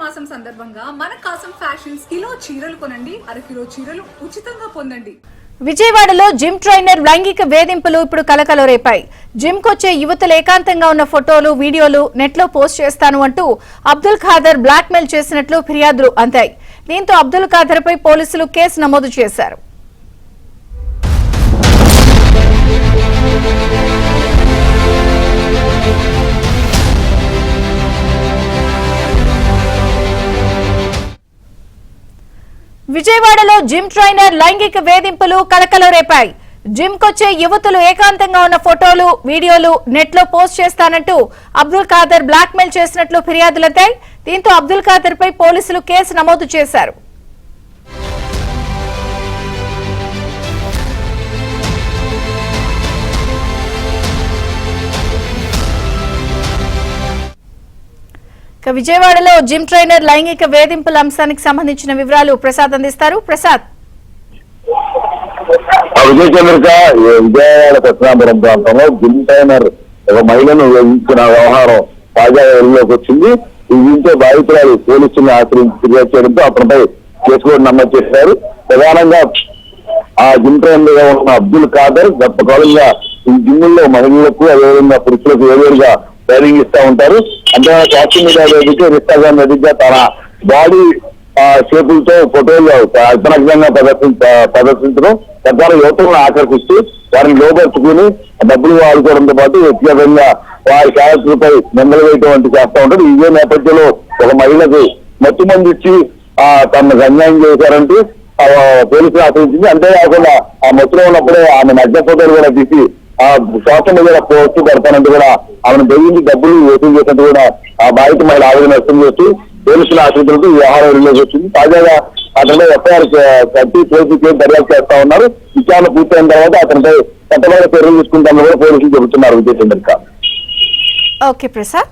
మాసం సందర్భంగా మన కాసం ఫ్యాషన్స్ కిలో చీరలు కొనండి, అరకిలో చీరలు ఉచితంగా పొందండి. విజయవాడలో జిమ్ ట్రైనర్ లైంగిక వేధింపులు ఇప్పుడు కలకలం రేపాయి. జిమ్ కొచ్చే యువతులు ఏకాంతంగా ఉన్న ఫోటోలు, వీడియోలు నెట్లో పోస్ట్ చేస్తాను అంటూ అబ్దుల్ ఖాదర్ బ్లాక్ మెయిల్ చేసినట్లు ఫిర్యాదులు అందాయి. దీంతో అబ్దుల్ ఖాదర్ పై పోలీసులు కేసు నమోదు చేశారు. విజయవాడలో జిమ్ ట్రైనర్ లైంగిక వేధింపులు కలకలం రేపాయి. జిమ్ కొచ్చే యువతులు ఏకాంతంగా ఉన్న ఫోటోలు, వీడియోలు నెట్లో పోస్ట్ చేస్తానంటూ అబ్దుల్ ఖాదర్ బ్లాక్ మెయిల్ చేసినట్లు ఫిర్యాదులయ్యాయి. దీంతో అబ్దుల్ ఖాదర్ పై పోలీసులు కేసు నమోదు చేశారు. విజయవాడలో జిమ్ ట్రైనర్ లైంగిక వేధింపుల అంశానికి సంబంధించిన వివరాలు ప్రసాద్ అందిస్తారు. ప్రసాద్, విజయవాడ కృష్ణాపురం ప్రాంతంలో జిమ్ ట్రైనర్ ఒక మహిళను వేధించిన వ్యవహారం తాజాగా వెలుగులోకి వచ్చింది. దీంతో బాధితురాలు పోలీసులను ఆశ్రయించి ఫిర్యాదు చేయడంతో అతనిపై కేసు కూడా నమోదు చేశారు. ప్రధానంగా ఆ జిమ్ ట్రైనర్ గా ఉన్న అబ్దుల్ ఖాదర్ గత కాలంగా ఈ జిమ్ముల్లో మహిళలకు అదేవిధంగా పురుషులకు వేరువేరుగా ట్రైనింగ్ ఇస్తా ఉంటారు. అంటే సోషల్ మీడియా వేదిక, ఇన్స్టాగ్రామ్ వేదిక తన బాడీ షేపులతో ఫోటోలు అర్ధనగ్నంగా ప్రదర్శించడం తద్వారా యువతులను ఆకర్షిస్తూ వారిని లోపరుచుకుని డబ్బులు ఆడుకోవడంతో పాటు వ్యక్తిగతంగా వారి క్యారెక్టర్పై నిందలు వేయటం వంటి చేస్తూ ఉంటారు. ఇదే నేపథ్యంలో ఒక మహిళకు మత్తు మంది ఇచ్చి తనకు అన్యాయం చేశారంటూ పోలీసులు ఆశ్రయించింది. అంతేకాకుండా ఆ మత్తులో ఉన్నప్పుడే ఆమె నగ్న ఫోటోలు కూడా తీసి సోషల్ మీడియాలో పోస్ట్ పెడతానంటూ కూడా ఆమెను బెదిరించి డబ్బులు వసూలు చేసినట్టు కూడా ఆ బాధిత మహిళ ఆవేదన వ్యక్తం చేస్తూ పోలీసుల ఆశ్రయించడంతో ఈ వ్యవహారం వెలుగులోకి వచ్చింది. తాజాగా అతనిపై ఎఫ్ఐఆర్ కట్టి పోలీసులు కేసు దర్యాప్తు చేస్తా ఉన్నారు. విచారణ పూర్తయిన తర్వాత అతనిపై చట్టపరమైన చర్యలు తీసుకుంటామని కూడా పోలీసులు చెబుతున్నారు. విజయచంద్రిక. ఓకే ప్రసాద్.